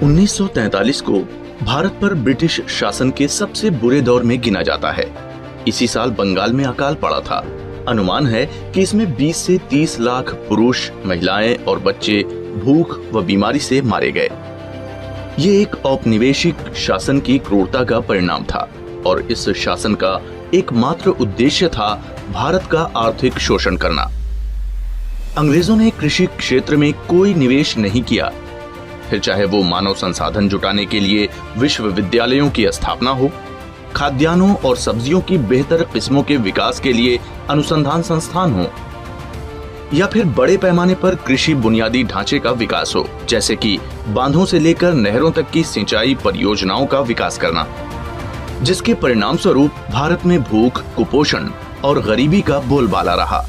1943 को भारत पर ब्रिटिश शासन के सबसे बुरे दौर में गिना जाता है। इसी साल बंगाल में अकाल पड़ा था। अनुमान है कि इसमें 20 से 30 लाख पुरुष, महिलाएं और बच्चे भूख व बीमारी से मारे गए। ये एक औपनिवेशिक शासन की क्रूरता का परिणाम था और इस शासन का एकमात्र उद्देश्य था भारत का आर्थिक शोषण करना। अंग्रेजों ने कृषि क्षेत्र में कोई निवेश नहीं किया, फिर चाहे वो मानव संसाधन जुटाने के लिए विश्वविद्यालयों की स्थापना हो, खाद्यान्नों और सब्जियों की बेहतर किस्मों के विकास के लिए अनुसंधान संस्थान हो, या फिर बड़े पैमाने पर कृषि बुनियादी ढांचे का विकास हो, जैसे कि बांधों से लेकर नहरों तक की सिंचाई परियोजनाओं का विकास करना, जिसके परिणाम स्वरूप भारत में भूख, कुपोषण और गरीबी का बोलबाला रहा।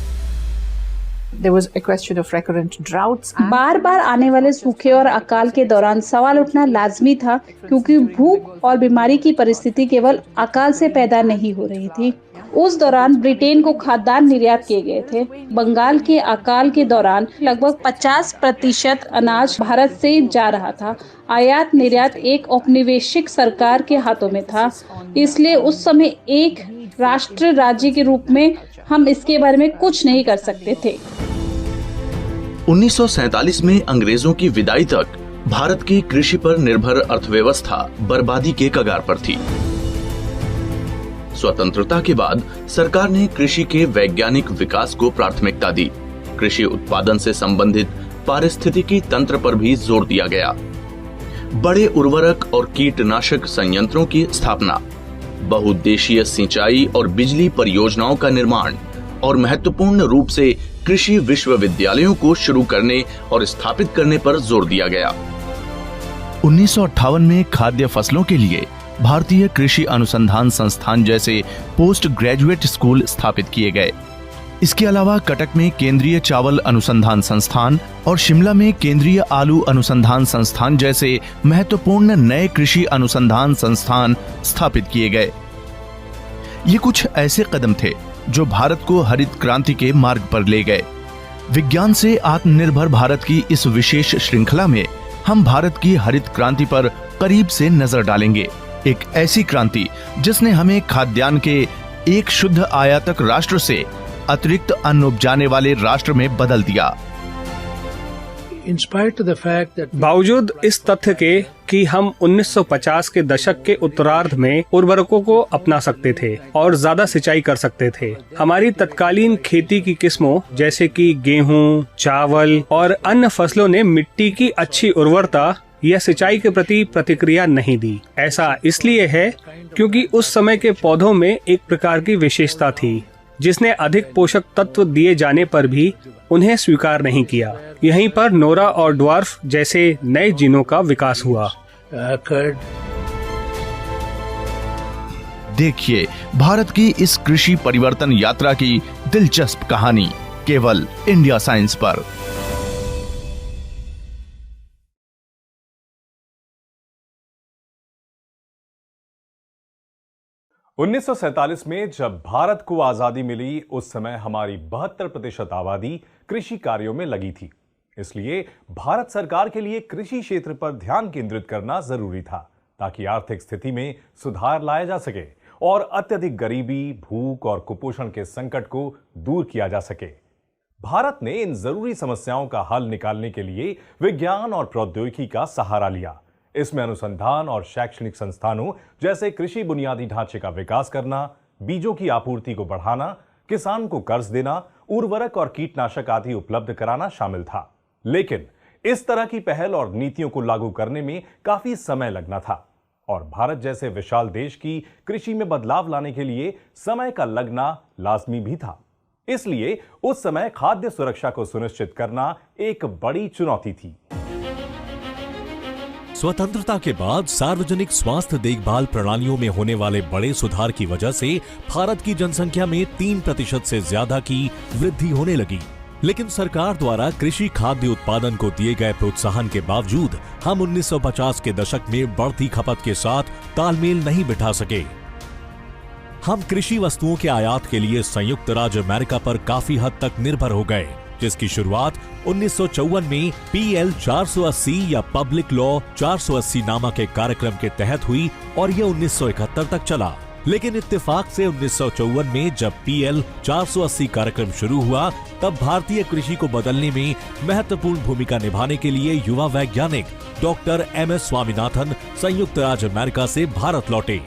There was a question of recurrent droughts. बार बार आने वाले सूखे और अकाल के दौरान सवाल उठना लाजमी था, क्योंकि भूख और बीमारी की परिस्थिति केवल अकाल से पैदा नहीं हो रही थी। उस दौरान ब्रिटेन को खाद्यान्न निर्यात किए गए थे। बंगाल के अकाल के दौरान लगभग 50% अनाज भारत से जा रहा था। आयात निर्यात एक औपनिवेशिक सरकार के हाथों में था, इसलिए उस समय एक राष्ट्र राज्य के रूप में हम इसके बारे में कुछ नहीं कर सकते थे। 1947 में अंग्रेजों की विदाई तक भारत की कृषि पर निर्भर अर्थव्यवस्था बर्बादी के कगार पर थी। स्वतंत्रता के बाद सरकार ने कृषि के वैज्ञानिक विकास को प्राथमिकता दी। कृषि उत्पादन से संबंधित पारिस्थितिकी तंत्र पर भी जोर दिया गया। बड़े उर्वरक और कीटनाशक संयंत्रों की स्थापना, बहुउद्देशीय सिंचाई और बिजली परियोजनाओं का निर्माण और महत्वपूर्ण रूप से कृषि विश्वविद्यालयों को शुरू करने और स्थापित करने पर जोर दिया गया। 1958 में खाद्य फसलों के लिए भारतीय कृषि अनुसंधान संस्थान जैसे पोस्ट ग्रेजुएट स्कूल स्थापित किए गए। इसके अलावा कटक में केंद्रीय चावल अनुसंधान संस्थान और शिमला में केंद्रीय आलू अनुसंधान संस्थान जैसे महत्वपूर्ण नए कृषि अनुसंधान संस्थान स्थापित किए गए। ये कुछ ऐसे कदम थे जो भारत को हरित क्रांति के मार्ग पर ले गए। विज्ञान से आत्मनिर्भर भारत की इस विशेष श्रृंखला में हम भारत की हरित क्रांति पर करीब से नजर डालेंगे। एक ऐसी क्रांति जिसने हमें खाद्यान्न के एक शुद्ध आयातक राष्ट्र से अतिरिक्त अन्न उपजाने वाले राष्ट्र में बदल दिया। बावजूद इस तथ्य के कि हम 1950 के दशक के उत्तरार्ध में उर्वरकों को अपना सकते थे और ज्यादा सिंचाई कर सकते थे, हमारी तत्कालीन खेती की किस्मों जैसे कि गेहूं, चावल और अन्य फसलों ने मिट्टी की अच्छी उर्वरता या सिंचाई के प्रति प्रतिक्रिया नहीं दी। ऐसा इसलिए है क्योंकि उस समय के पौधों में एक प्रकार की विशेषता थी जिसने अधिक पोषक तत्व दिए जाने पर भी उन्हें स्वीकार नहीं किया। यहीं पर नोरा और ड्वार्फ जैसे नए जीनों का विकास हुआ। देखिए भारत की इस कृषि परिवर्तन यात्रा की दिलचस्प कहानी केवल इंडिया साइंस पर। उन्नीस सौ 1947 में जब भारत को आजादी मिली, उस समय हमारी 72% आबादी कृषि कार्यों में लगी थी। इसलिए भारत सरकार के लिए कृषि क्षेत्र पर ध्यान केंद्रित करना जरूरी था ताकि आर्थिक स्थिति में सुधार लाया जा सके और अत्यधिक गरीबी, भूख और कुपोषण के संकट को दूर किया जा सके। भारत ने इन जरूरी समस्याओं का हल निकालने के लिए विज्ञान और प्रौद्योगिकी का सहारा लिया। इसमें अनुसंधान और शैक्षणिक संस्थानों जैसे कृषि बुनियादी ढांचे का विकास करना, बीजों की आपूर्ति को बढ़ाना, किसान को कर्ज देना, उर्वरक और कीटनाशक आदि उपलब्ध कराना शामिल था। लेकिन इस तरह की पहल और नीतियों को लागू करने में काफी समय लगना था और भारत जैसे विशाल देश की कृषि में बदलाव लाने के लिए समय का लगना लाजमी भी था। इसलिए उस समय खाद्य सुरक्षा को सुनिश्चित करना एक बड़ी चुनौती थी। स्वतंत्रता के बाद सार्वजनिक स्वास्थ्य देखभाल प्रणालियों में होने वाले बड़े सुधार की वजह से भारत की जनसंख्या में 3% से ज्यादा की वृद्धि होने लगी। लेकिन सरकार द्वारा कृषि खाद्य उत्पादन को दिए गए प्रोत्साहन के बावजूद हम 1950 के दशक में बढ़ती खपत के साथ तालमेल नहीं बिठा सके। हम कृषि वस्तुओं के आयात के लिए संयुक्त राज्य अमेरिका पर काफी हद तक निर्भर हो गए। जिसकी शुरुआत 1954 में PL 480 या पब्लिक लॉ 480 नामक एक कार्यक्रम के तहत हुई और यह 1971 तक चला। लेकिन इत्तेफाक से 1954 में जब PL 480 कार्यक्रम शुरू हुआ, तब भारतीय कृषि को बदलने में महत्वपूर्ण भूमिका निभाने के लिए युवा वैज्ञानिक डॉक्टर MS स्वामीनाथन संयुक्त राज्य अमेरिका से भारत लौटे।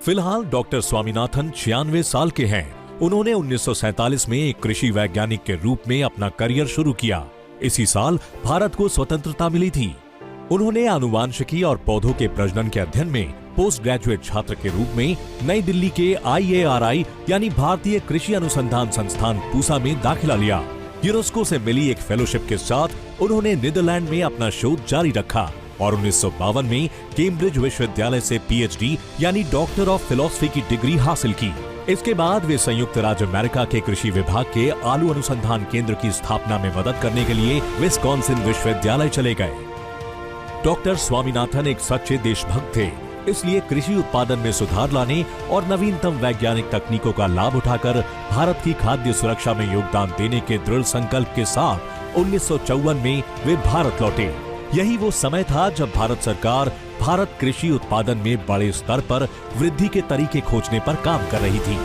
फिलहाल डॉक्टर स्वामीनाथन 96 साल के हैं। उन्होंने 1947 में एक कृषि वैज्ञानिक के रूप में अपना करियर शुरू किया। इसी साल भारत को स्वतंत्रता मिली थी। उन्होंने आनुवांशिकी और पौधों के प्रजनन के अध्ययन में पोस्ट ग्रेजुएट छात्र के रूप में नई दिल्ली के IARI यानी भारतीय कृषि अनुसंधान संस्थान पूसा में दाखिला लिया। यूनेस्को से मिली एक फेलोशिप के साथ उन्होंने नीदरलैंड में अपना शोध जारी रखा और 1952 में कैम्ब्रिज विश्वविद्यालय से PhD यानी डॉक्टर ऑफ फिलॉसफी की डिग्री हासिल की। इसके बाद वे संयुक्त राज्य अमेरिका के कृषि विभाग के आलू अनुसंधान केंद्र की स्थापना में मदद करने के लिए विस्कॉन्सिन विश्वविद्यालय चले गए। डॉक्टर स्वामीनाथन एक सच्चे देशभक्त थे, इसलिए कृषि उत्पादन में सुधार लाने और नवीनतम वैज्ञानिक तकनीकों का लाभ उठाकर भारत की खाद्य सुरक्षा में योगदान देने के दृढ़ संकल्प के साथ 1954 में वे भारत लौटे। यही वो समय था जब भारत सरकार भारत कृषि उत्पादन में बड़े स्तर पर वृद्धि के तरीके खोजने पर काम कर रही थी।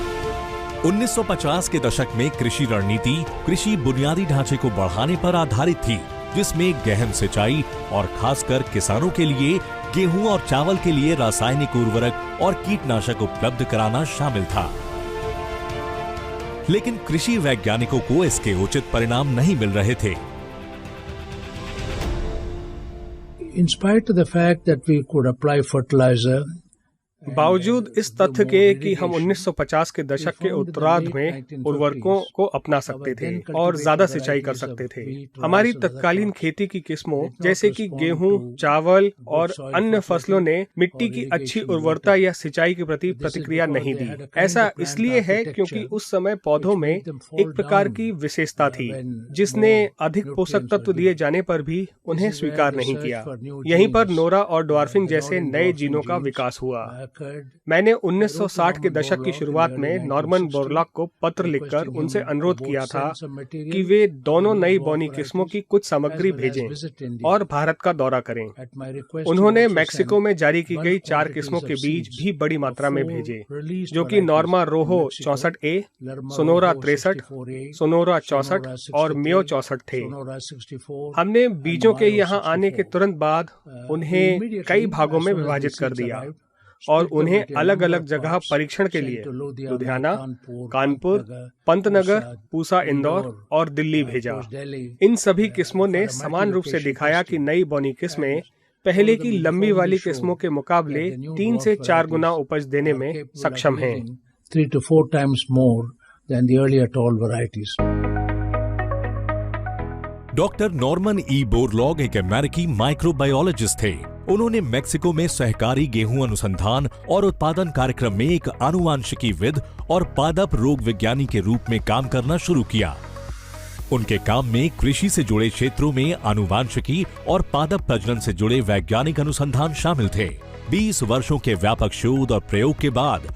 1950 के दशक में कृषि रणनीति कृषि बुनियादी ढांचे को बढ़ाने पर आधारित थी, जिसमें गहन सिंचाई और खासकर किसानों के लिए गेहूं और चावल के लिए रासायनिक उर्वरक और कीटनाशक उपलब्ध कराना शामिल था। लेकिन कृषि वैज्ञानिकों को इसके उचित परिणाम नहीं मिल रहे थे। In spite of the fact that we could apply fertilizer, बावजूद इस तथ्य के कि हम 1950 के दशक के उत्तरार्ध में उर्वरकों को अपना सकते थे और ज्यादा सिंचाई कर सकते थे, हमारी तत्कालीन खेती की किस्मों जैसे कि गेहूं, चावल और अन्य फसलों ने मिट्टी की अच्छी उर्वरता या सिंचाई के प्रति प्रतिक्रिया नहीं दी। ऐसा इसलिए है क्योंकि उस समय पौधों में एक प्रकार की विशेषता थी जिसने अधिक पोषक तत्व दिए जाने पर भी उन्हें स्वीकार नहीं किया। यहीं पर नोरा और ड्वार्फिंग जैसे नए जीनों का विकास हुआ। मैंने 1960 के दशक की शुरुआत में नॉर्मन बोरलॉग को पत्र लिखकर उनसे अनुरोध किया था कि वे दोनों नई बौनी किस्मों की कुछ सामग्री भेजें और भारत का दौरा करें। उन्होंने मैक्सिको में जारी की गई 4 किस्मों के बीज भी बड़ी मात्रा में भेजे, जो कि नॉर्मा रोहो 64A, सोनोरा 63, सोनोरा 64 और मियो 64 थे। हमने बीजों के यहाँ आने के तुरंत बाद उन्हें कई भागों में विभाजित कर दिया और उन्हें अलग अलग जगह परीक्षण के लिए लुधियाना, कानपुर, पंतनगर, पूसा, इंदौर और दिल्ली भेजा। इन सभी किस्मों ने समान रूप से दिखाया कि नई बौनी किस्में पहले की लंबी वाली किस्मों के मुकाबले 3 से 4 गुना उपज देने में सक्षम हैं। 3 to 4 times more than the earlier tall varieties. Doctor Norman E Borlaug एक अमेरिकी माइक्रोबायोलॉजिस्ट थे। उन्होंने मेक्सिको में सहकारी गेहूं अनुसंधान और उत्पादन कार्यक्रम में एक आनुवांशिकीविद और पादप रोग विज्ञानी के रूप में काम करना शुरू किया। उनके काम में कृषि से जुड़े क्षेत्रों में आनुवांशिकी और पादप प्रजनन से जुड़े वैज्ञानिक अनुसंधान शामिल थे। 20 वर्षों के व्यापक शोध और प्रयोग के बाद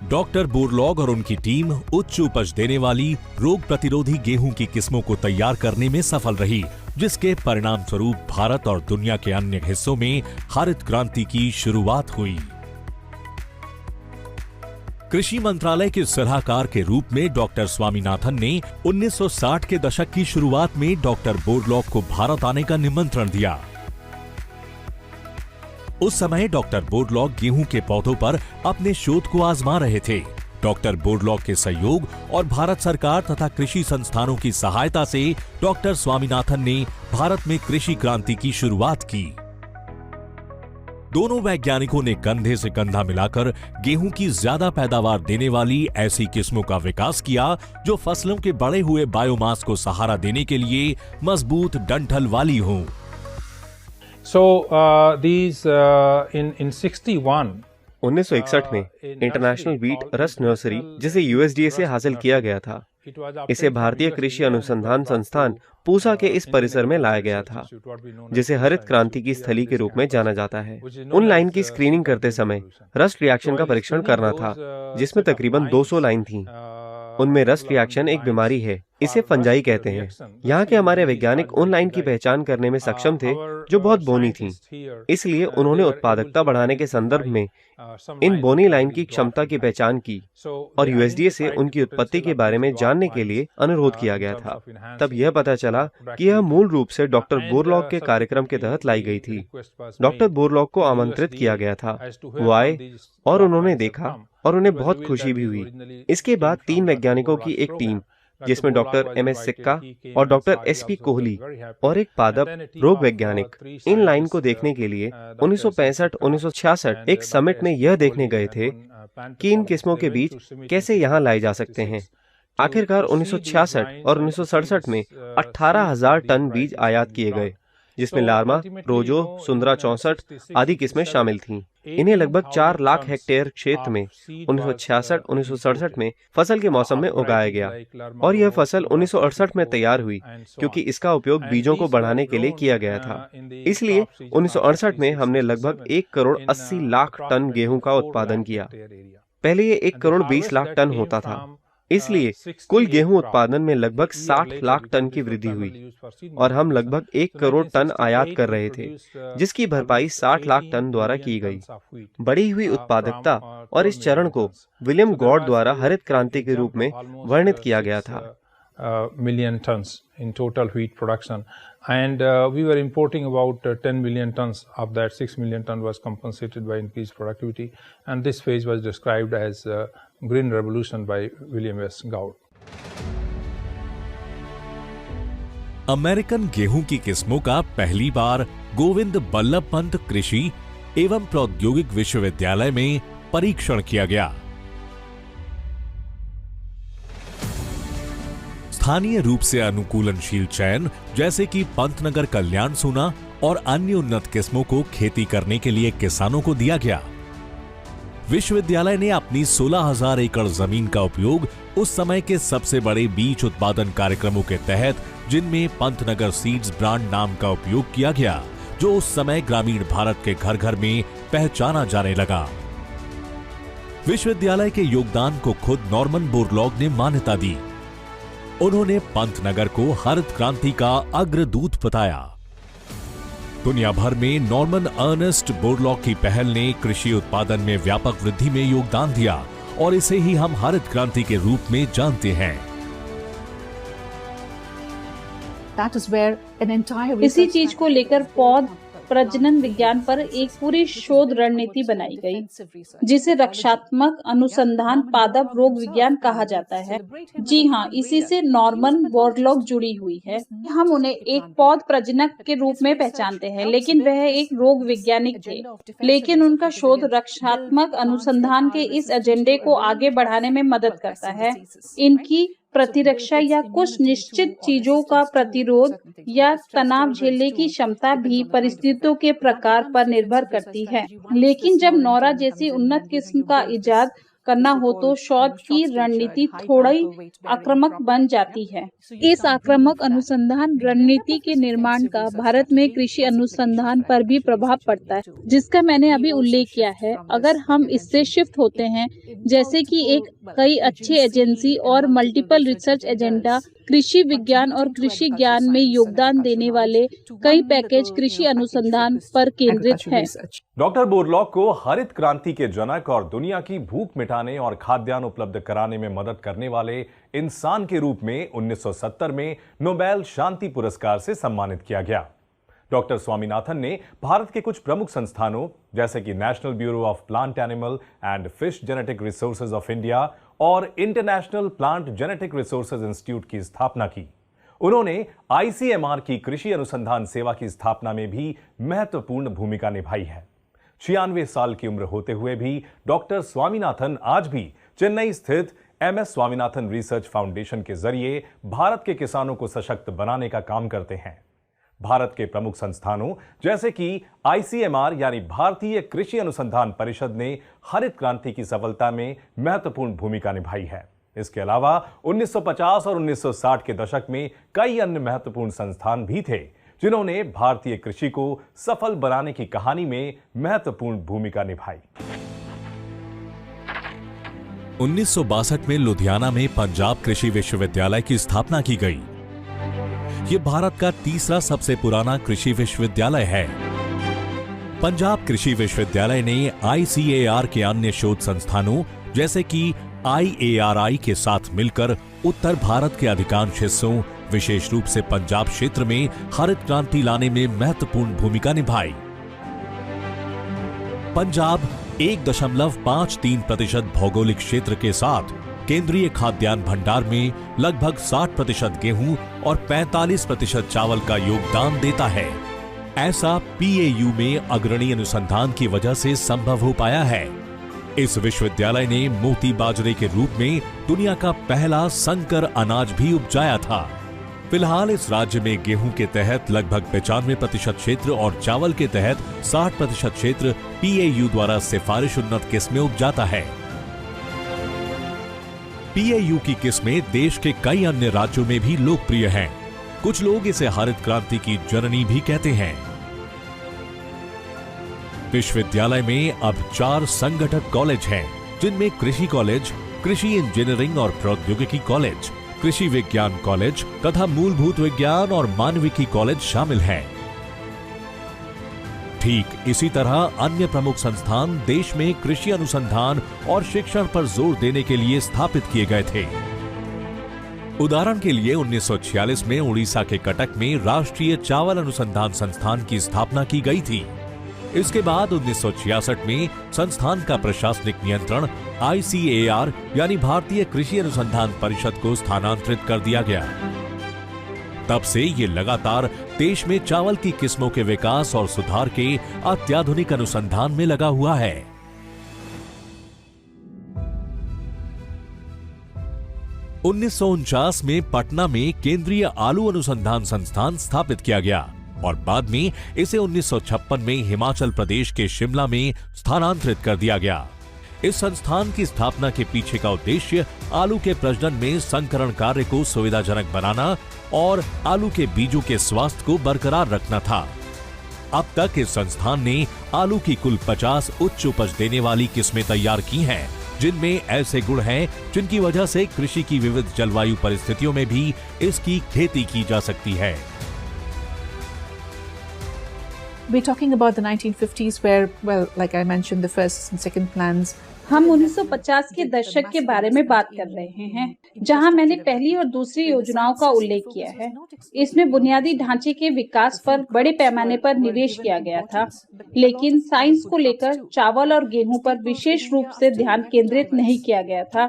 डॉक्टर बोरलॉग और उनकी टीम उच्च उपज देने वाली रोग प्रतिरोधी गेहूं की किस्मों को तैयार करने में सफल रही, जिसके परिणाम स्वरूप भारत और दुनिया के अन्य हिस्सों में हरित क्रांति की शुरुआत हुई। कृषि मंत्रालय के सलाहकार के रूप में डॉक्टर स्वामीनाथन ने 1960 के दशक की शुरुआत में डॉक्टर बोरलॉग को भारत आने का निमंत्रण दिया। उस समय डॉक्टर बोरलॉग गेहूं के पौधों पर अपने शोध को आजमा रहे थे। डॉक्टर बोरलॉग के सहयोग और भारत सरकार तथा कृषि संस्थानों की सहायता से डॉक्टर स्वामीनाथन ने भारत में कृषि क्रांति की शुरुआत की। दोनों वैज्ञानिकों ने कंधे से कंधा मिलाकर गेहूं की ज्यादा पैदावार देने वाली ऐसी किस्मों का विकास किया जो फसलों के बढ़े हुए बायोमास को सहारा देने के लिए मजबूत डंठल वाली हों। So these in 61 1961 में इंटरनेशनल व्हीट रस्ट नर्सरी, जिसे USDA से हासिल किया गया था, इसे भारतीय कृषि अनुसंधान संस्थान पूसा के इस परिसर में लाया गया था, जिसे हरित क्रांति की स्थली के रूप में जाना जाता है। उन लाइन की स्क्रीनिंग करते समय रस्ट रिएक्शन का परीक्षण करना था, जिसमें तकरीबन 200 लाइन थी। उनमें रस्ट रिएक्शन एक बीमारी है, इसे फंजाई कहते हैं। यहाँ के हमारे वैज्ञानिक उन लाइन की पहचान करने में सक्षम थे जो बहुत बोनी थीं। इसलिए उन्होंने उत्पादकता बढ़ाने के संदर्भ में इन बोनी लाइन की क्षमता की पहचान की और यूएसडीए से उनकी उत्पत्ति के बारे में जानने के लिए अनुरोध किया गया था। तब यह पता चला कि यह मूल रूप से डॉक्टर बोरलॉग के कार्यक्रम के तहत लाई गई थी। डॉक्टर बोरलॉग को आमंत्रित किया गया था। वो आए और उन्होंने देखा और उन्हें बहुत खुशी भी हुई। इसके बाद 3 वैज्ञानिकों की एक टीम, जिसमें डॉक्टर MS सिक्का और डॉक्टर SP कोहली और एक पादप रोग वैज्ञानिक, इन लाइन को देखने के लिए 1965-1966 एक समिट में यह देखने गए थे कि इन किस्मों के बीज कैसे यहाँ लाए जा सकते हैं। आखिरकार 1966 और 1967 में 18,000 टन बीज आयात किए गए, जिसमें लार्मा, रोजो, सुंदरा 64 आदि किस्में शामिल थीं। इन्हें लगभग 4 लाख हेक्टेयर क्षेत्र में 1966-1967 में फसल के मौसम में उगाया गया और यह फसल 1968 में तैयार हुई, क्योंकि इसका उपयोग बीजों को बढ़ाने के लिए किया गया था। इसलिए 1968 में हमने लगभग 1,80,00,000 टन गेहूं का उत्पादन किया। पहले ये 1,20,00,000 टन होता था। इसलिए कुल गेहूं उत्पादन में लगभग 60 लाख टन की वृद्धि हुई और हम लगभग 1 करोड़ टन आयात कर रहे थे, जिसकी भरपाई 60 लाख टन द्वारा की गई। बढ़ी हुई उत्पादकता और इस चरण को विलियम गॉड द्वारा हरित क्रांति के रूप में वर्णित किया गया था। million tons in total wheat production, and we were importing about 10 million tons. Of that, 6 million ton was compensated by increased productivity, and this phase was described as green revolution by William S. Gowd. American गेहूं की किस्मों का पहली बार गोविंद बल्लभ पंत कृषि एवं प्रौद्योगिक विश्वविद्यालय में परीक्षण किया गया। स्थानीय रूप से अनुकूलनशील चयन, जैसे कि पंतनगर कल्याण सूना और अन्य उन्नत किस्मों को खेती करने के लिए किसानों को दिया गया। विश्वविद्यालय ने अपनी 16,000 एकड़ जमीन का उपयोग उस समय के सबसे बड़े बीज उत्पादन कार्यक्रमों के तहत, जिनमें पंतनगर सीड्स ब्रांड नाम का उपयोग किया गया, जो उस समय ग्रामीण भारत के घर घर में पहचाना जाने लगा। विश्वविद्यालय के योगदान को खुद नॉर्मन बोरलॉग ने मान्यता दी। उन्होंने पंतनगर को हरित क्रांति का अग्रदूत बताया। दुनिया भर में नॉर्मन अर्नेस्ट बोरलॉग की पहल ने कृषि उत्पादन में व्यापक वृद्धि में योगदान दिया और इसे ही हम हरित क्रांति के रूप में जानते हैं। इसी चीज को लेकर पौध प्रजनन विज्ञान पर एक पूरी शोध रणनीति बनाई गई, जिसे रक्षात्मक अनुसंधान पादप रोग विज्ञान कहा जाता है। जी हाँ, इसी से नॉर्मन बोरलॉग जुड़ी हुई है। हम उन्हें एक पौध प्रजनक के रूप में पहचानते हैं, लेकिन वह एक रोग वैज्ञानिक थे। लेकिन उनका शोध रक्षात्मक अनुसंधान के इस एजेंडे को आगे बढ़ाने में मदद करता है। इनकी प्रतिरक्षा या कुछ निश्चित चीजों का प्रतिरोध या तनाव झेलने की क्षमता भी परिस्थितियों के प्रकार पर निर्भर करती है। लेकिन जब नौरा जैसी उन्नत किस्म का इजाद करना हो तो शोध की रणनीति थोड़ी आक्रामक बन जाती है। इस आक्रामक अनुसंधान रणनीति के निर्माण का भारत में कृषि अनुसंधान पर भी प्रभाव पड़ता है, जिसका मैंने अभी उल्लेख किया है। अगर हम इससे शिफ्ट होते हैं, जैसे कि एक कई अच्छे एजेंसी और मल्टीपल रिसर्च एजेंडा, कृषि विज्ञान और कृषि ज्ञान में योगदान देने वाले कई पैकेज कृषि अनुसंधान पर केंद्रित है। डॉक्टर बोरलॉग को हरित क्रांति के जनक और दुनिया की भूख मिटाने और खाद्यान्न उपलब्ध कराने में मदद करने वाले इंसान के रूप में 1970 में नोबेल शांति पुरस्कार से सम्मानित किया गया। डॉक्टर स्वामीनाथन ने भारत के कुछ प्रमुख संस्थानों, जैसे कि National Bureau of Plant Animal and Fish Genetic Resources of India और International Plant Genetic Resources Institute की स्थापना की। उन्होंने ICMR की कृषि अनुसंधान सेवा की स्थापना में भी महत्वपूर्ण भूमिका निभाई है। 96 साल की उम्र होते हुए भी डॉक्टर स्वामीनाथन आज भी चेन्नई स्थित MS स्वामीनाथन रिसर्च फाउंडेशन के जरिए भारत के किसानों को सशक्त बनाने का काम करते हैं। भारत के प्रमुख संस्थानों जैसे कि ICMR यानी भारतीय कृषि अनुसंधान परिषद ने हरित क्रांति की सफलता में महत्वपूर्ण भूमिका निभाई है। इसके अलावा 1950 और 1960 के दशक में कई अन्य महत्वपूर्ण संस्थान भी थे जिन्होंने भारतीय कृषि को सफल बनाने की कहानी में महत्वपूर्ण भूमिका निभाई। 1962 में लुधियाना में पंजाब कृषि विश्वविद्यालय की स्थापना की गई। ये भारत का तीसरा सबसे पुराना कृषि विश्वविद्यालय है। पंजाब कृषि विश्वविद्यालय ने ICAR के अन्य शोध संस्थानों जैसे कि IARI के साथ मिलकर उत्तर भारत के अधिकांश हिस्सों, विशेष रूप से पंजाब क्षेत्र में हरित क्रांति लाने में महत्वपूर्ण भूमिका निभाई। पंजाब 1.53% भौगोलिक क्षेत्र के साथ केंद्रीय खाद्यान्न भंडार में लगभग 60% गेहूं और 45% चावल का योगदान देता है। ऐसा PAU में अग्रणी अनुसंधान की वजह से संभव हो पाया है। इस विश्वविद्यालय ने मोती बाजरे के रूप में दुनिया का पहला संकर अनाज भी उपजाया था। फिलहाल इस राज्य में गेहूं के तहत लगभग 95% क्षेत्र और चावल के तहत 60% क्षेत्र PAU द्वारा सिफारिश उन्नत किस्में उपजाता है। PAU की किस्में देश के कई अन्य राज्यों में भी लोकप्रिय हैं। कुछ लोग इसे हरित क्रांति की जननी भी कहते हैं। विश्वविद्यालय में अब 4 संगठक कॉलेज हैं, जिनमें कृषि कॉलेज, कृषि इंजीनियरिंग और प्रौद्योगिकी कॉलेज, कृषि विज्ञान कॉलेज तथा मूलभूत विज्ञान और मानविकी कॉलेज शामिल हैं। ठीक इसी तरह अन्य प्रमुख संस्थान देश में कृषि अनुसंधान और शिक्षण पर जोर देने के लिए स्थापित किए गए थे। उदाहरण के लिए 1946 में उड़ीसा के कटक में राष्ट्रीय चावल अनुसंधान संस्थान की स्थापना की गई थी। इसके बाद 1966 में संस्थान का प्रशासनिक नियंत्रण ICAR यानी भारतीय कृषि अनुसंधान परिषद को स्थानांतरित कर दिया गया। तब से ये लगातार देश में चावल की किस्मों के विकास और सुधार के अत्याधुनिक अनुसंधान में लगा हुआ है। 1949 में पटना में केंद्रीय आलू अनुसंधान संस्थान स्थापित किया गया और बाद में इसे 1956 में हिमाचल प्रदेश के शिमला में स्थानांतरित कर दिया गया। इस संस्थान की स्थापना के पीछे का उद्देश्य आलू के प्रजनन में संकरण कार्य को सुविधाजनक बनाना और आलू के बीजों के स्वास्थ्य को बरकरार रखना था। अब तक इस संस्थान ने आलू की कुल 50 उच्च उपज देने वाली किस्में तैयार की हैं, जिनमें ऐसे गुण हैं जिनकी वजह से कृषि की विविध जलवायु परिस्थितियों में भी इसकी खेती की जा सकती है। We're talking about the 1950s where, well, like I mentioned, the first and second plans. हम 1950 के दशक के बारे में बात कर रहे हैं, जहां मैंने पहली और दूसरी योजनाओं का उल्लेख किया है। इसमें बुनियादी ढांचे के विकास पर बड़े पैमाने पर निवेश किया गया था, लेकिन साइंस को लेकर चावल और गेहूं पर विशेष रूप से ध्यान केंद्रित नहीं किया गया था।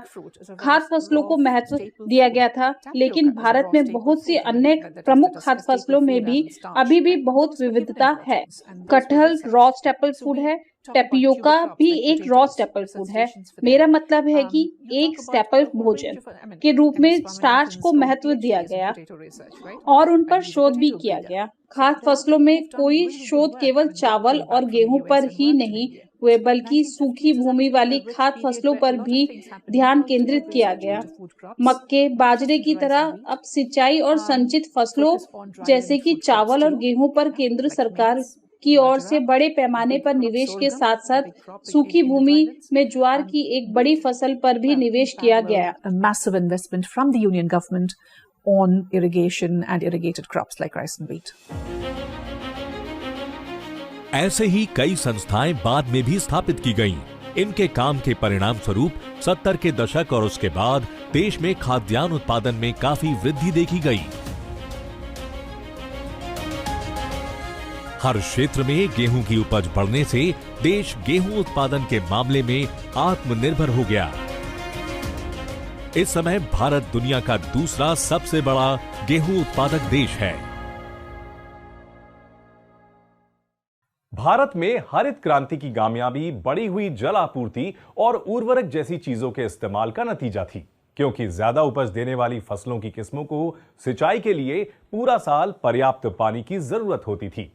खाद्य फसलों को महत्व दिया गया था, लेकिन भारत में बहुत सी अन्य प्रमुख खाद्य फसलों में भी अभी भी बहुत विविधता है। कटहल रॉ स्टेपल फूड है, टेपियोका भी एक रॉ स्टेपल फूड है। मेरा मतलब है कि एक स्टेपल भोजन के रूप में स्टार्च को महत्व दिया गया और उन पर शोध भी किया गया। खाद्य फसलों में कोई शोध केवल चावल और गेहूं पर ही नहीं हुए, बल्कि सूखी भूमि वाली खाद्य फसलों पर भी ध्यान केंद्रित किया गया। मक्के, बाजरे की तरह अब सिंचाई और संचित फसलों जैसे कि चावल और गेहूं पर केंद्र सरकार की ओर से बड़े पैमाने पर निवेश के साथ साथ सूखी भूमि में ज्वार की एक बड़ी फसल पर भी निवेश किया गया। A massive investment from the union government on irrigation and irrigated crops like rice and wheat. ऐसे ही कई संस्थाएं बाद में भी स्थापित की गईं। इनके काम के परिणाम स्वरूप 70 के दशक और उसके बाद देश में खाद्यान्न उत्पादन में काफी वृद्धि देखी गई। हर क्षेत्र में गेहूं की उपज बढ़ने से देश गेहूं उत्पादन के मामले में आत्मनिर्भर हो गया। इस समय भारत दुनिया का दूसरा सबसे बड़ा गेहूं उत्पादक देश है। भारत में हरित क्रांति की कामयाबी बढ़ी हुई जल आपूर्ति और उर्वरक जैसी चीजों के इस्तेमाल का नतीजा थी, क्योंकि ज्यादा उपज देने वाली फसलों की किस्मों को सिंचाई के लिए पूरा साल पर्याप्त पानी की जरूरत होती थी।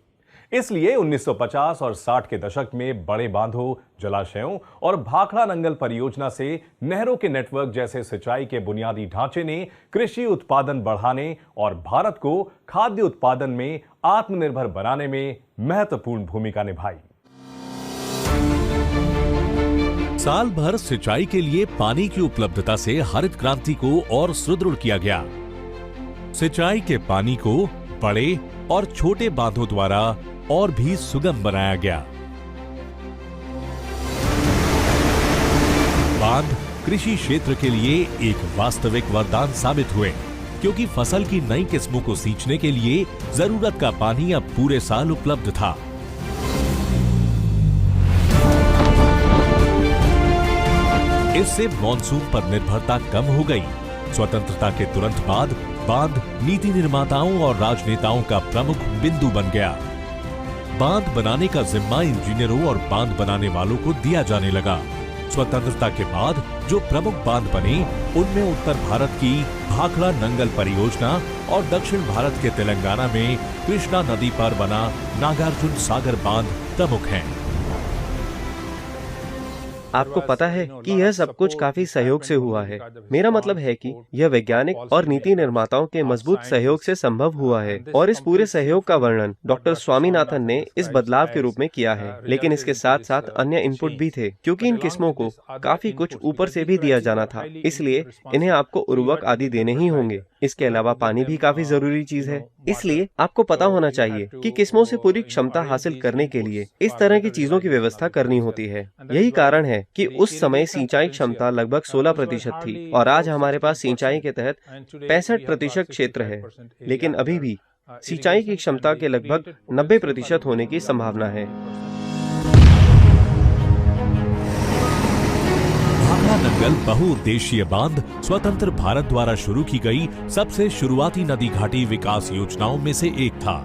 इसलिए 1950 और 60 के दशक में बड़े बांधों, जलाशयों और भाखड़ा नंगल परियोजना से नहरों के नेटवर्क जैसे सिंचाई के बुनियादी ढांचे ने कृषि उत्पादन बढ़ाने और भारत को खाद्य उत्पादन में आत्मनिर्भर बनाने में महत्वपूर्ण भूमिका निभाई। साल भर सिंचाई के लिए पानी की उपलब्धता से हरित क्रांति को और सुदृढ़ किया गया। सिंचाई के पानी को बड़े और छोटे बांधों द्वारा और भी सुगम बनाया गया। बांध कृषि क्षेत्र के लिए एक वास्तविक वरदान साबित हुए, क्योंकि फसल की नई किस्मों को सींचने के लिए जरूरत का पानी अब पूरे साल उपलब्ध था। इससे मॉनसून पर निर्भरता कम हो गई। स्वतंत्रता के तुरंत बाद बांध नीति निर्माताओं और राजनेताओं का प्रमुख बिंदु बन गया। बांध बनाने का जिम्मा इंजीनियरों और बांध बनाने वालों को दिया जाने लगा। स्वतंत्रता के बाद जो प्रमुख बांध बने, उनमें उत्तर भारत की भाखड़ा नंगल परियोजना और दक्षिण भारत के तेलंगाना में कृष्णा नदी पर बना नागार्जुन सागर बांध प्रमुख हैं। आपको पता है कि यह सब कुछ काफी सहयोग से हुआ है। मेरा मतलब है कि यह वैज्ञानिक और नीति निर्माताओं के मजबूत सहयोग से संभव हुआ है, और इस पूरे सहयोग का वर्णन डॉक्टर स्वामीनाथन ने इस बदलाव के रूप में किया है। लेकिन इसके साथ साथ अन्य इनपुट भी थे, क्योंकि इन किस्मों को काफी कुछ ऊपर से भी दिया जाना था, इसलिए इन्हें आपको उर्वरक आदि देने ही होंगे। इसके अलावा पानी भी काफी जरूरी चीज है, इसलिए आपको पता होना चाहिए कि किस्मों से पूरी क्षमता हासिल करने के लिए इस तरह की चीजों की व्यवस्था करनी होती है। यही कारण है कि उस समय सिंचाई क्षमता लगभग 16% थी, और आज हमारे पास सिंचाई के तहत 65% क्षेत्र है। लेकिन अभी भी सिंचाई की क्षमता के लगभग 90% होने की संभावना है। भाखड़ा नंगल बहुउद्देशीय बांध स्वतंत्र भारत द्वारा शुरू की गई सबसे शुरुआती नदी घाटी विकास योजनाओं में से एक था।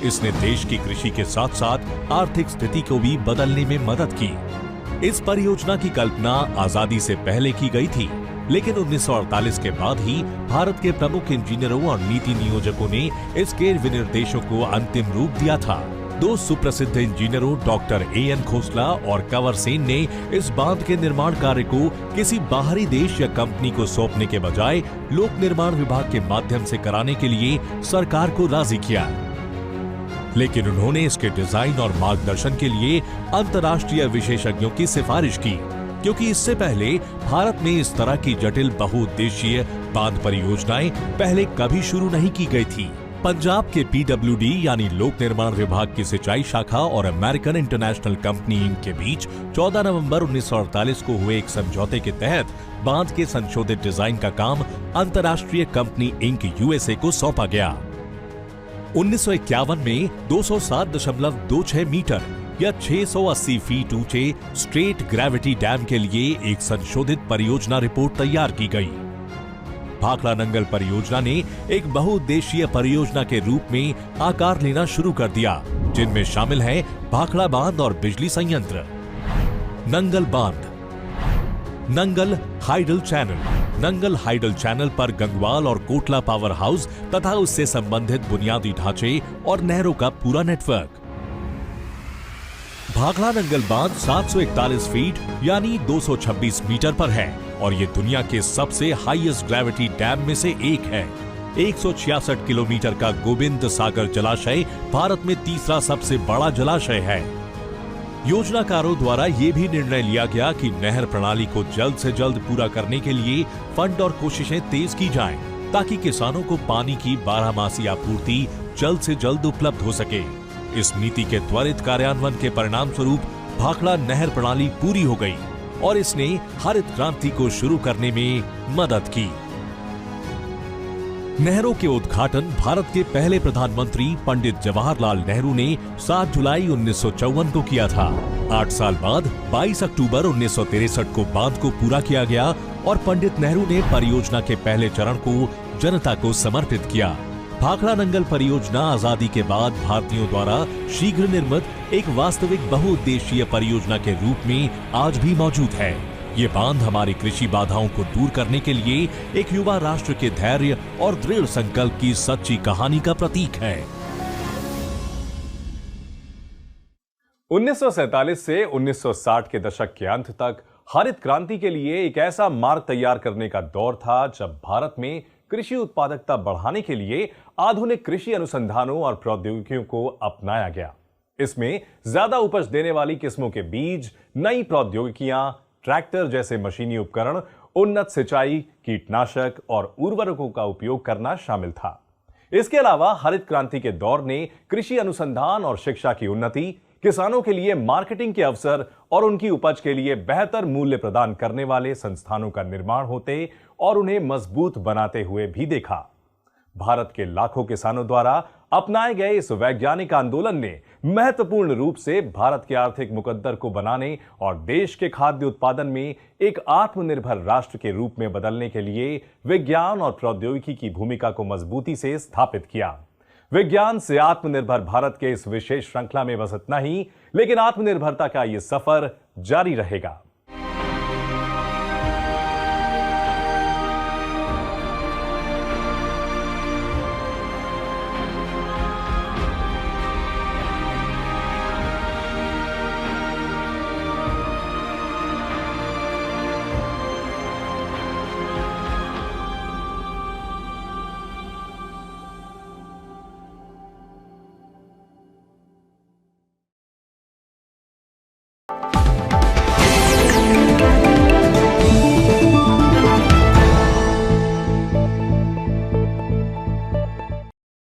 इसने देश की कृषि के साथ साथ आर्थिक स्थिति को भी बदलने में मदद की। इस परियोजना की कल्पना आजादी से पहले की गई थी, लेकिन 1948 के बाद ही भारत के प्रमुख इंजीनियरों और नीति नियोजकों ने इसके विनिर्देशों को अंतिम रूप दिया था। दो सुप्रसिद्ध इंजीनियरों डॉक्टर A.N. खोसला और कंवर सेन ने इस बांध के निर्माण कार्य को किसी बाहरी देश या कंपनी को सौंपने के बजाय लोक निर्माण विभाग के माध्यम से कराने के लिए सरकार को राजी किया। लेकिन उन्होंने इसके डिजाइन और मार्गदर्शन के लिए अंतर्राष्ट्रीय विशेषज्ञों की सिफारिश की, क्योंकि इससे पहले भारत में इस तरह की जटिल बहुउद्देशीय बांध परियोजनाएं पहले कभी शुरू नहीं की गई थी। पंजाब के PWD यानी लोक निर्माण विभाग की सिंचाई शाखा और अमेरिकन इंटरनेशनल कंपनी इंक के बीच 14 नवंबर 1948 को हुए एक समझौते के तहत बांध के संशोधित डिजाइन का काम अंतर्राष्ट्रीय कंपनी इंक USA को सौंपा गया। 1951 में 207.26 मीटर या 680 फीट ऊंचे स्ट्रेट ग्रेविटी डैम के लिए एक संशोधित परियोजना रिपोर्ट तैयार की गई। भाखड़ा नंगल परियोजना ने एक बहुउद्देशीय परियोजना के रूप में आकार लेना शुरू कर दिया, जिनमें शामिल है भाखड़ा बांध और बिजली संयंत्र, नंगल बांध, Nangal hydel channel, Nangal hydel channel पर गंगवाल और कोटला पावर हाउस तथा उससे संबंधित बुनियादी ढांचे और नहरों का पूरा नेटवर्क। भाखड़ा नंगल बांध 741 फीट यानी 226 मीटर पर है और ये दुनिया के सबसे हाईएस्ट ग्रेविटी डैम में से एक है। 166 किलोमीटर का गोविंद सागर जलाशय भारत में तीसरा सबसे बड़ा जलाशय है। योजनाकारों द्वारा ये भी निर्णय लिया गया कि नहर प्रणाली को जल्द से जल्द पूरा करने के लिए फंड और कोशिशें तेज की जाएं, ताकि किसानों को पानी की 12मासी आपूर्ति जल्द से जल्द उपलब्ध हो सके। इस नीति के त्वरित कार्यान्वयन के परिणाम स्वरूप भाखड़ा नहर प्रणाली पूरी हो गई और इसने हरित क्रांति को शुरू करने में मदद की। नहरों के उद्घाटन भारत के पहले प्रधानमंत्री पंडित जवाहरलाल नेहरू ने 7 जुलाई 1954 को किया था। 8 साल बाद 22 अक्टूबर 1963 को बांध को पूरा किया गया और पंडित नेहरू ने परियोजना के पहले चरण को जनता को समर्पित किया। भाखड़ा नंगल परियोजना आजादी के बाद भारतीयों द्वारा शीघ्र निर्मित एक वास्तविक बहुउद्देशीय परियोजना के रूप में आज भी मौजूद है। ये बांध हमारी कृषि बाधाओं को दूर करने के लिए एक युवा राष्ट्र के धैर्य और दृढ़ संकल्प की सच्ची कहानी का प्रतीक है। 1947 से 1960 के दशक के अंत तक हरित क्रांति के लिए एक ऐसा मार्ग तैयार करने का दौर था जब भारत में कृषि उत्पादकता बढ़ाने के लिए आधुनिक कृषि अनुसंधानों और प्रौद्योगिकियों को अपनाया गया। इसमें ज्यादा उपज देने वाली किस्मों के बीज, नई प्रौद्योगिकियां, ट्रैक्टर जैसे मशीनी उपकरण, उन्नत सिंचाई, कीटनाशक और उर्वरकों का उपयोग करना शामिल था। इसके अलावा हरित क्रांति के दौर ने कृषि अनुसंधान और शिक्षा की उन्नति, किसानों के लिए मार्केटिंग के अवसर और उनकी उपज के लिए बेहतर मूल्य प्रदान करने वाले संस्थानों का निर्माण होते और उन्हें मजबूत बनाते हुए भी देखा। भारत के लाखों किसानों द्वारा अपनाए गए इस वैज्ञानिक आंदोलन ने महत्वपूर्ण रूप से भारत के आर्थिक मुकद्दर को बनाने और देश के खाद्य उत्पादन में एक आत्मनिर्भर राष्ट्र के रूप में बदलने के लिए विज्ञान और प्रौद्योगिकी की भूमिका को मजबूती से स्थापित किया। विज्ञान से आत्मनिर्भर भारत के इस विशेष श्रृंखला में बस इतना ही, लेकिन आत्मनिर्भरता का यह सफर जारी रहेगा।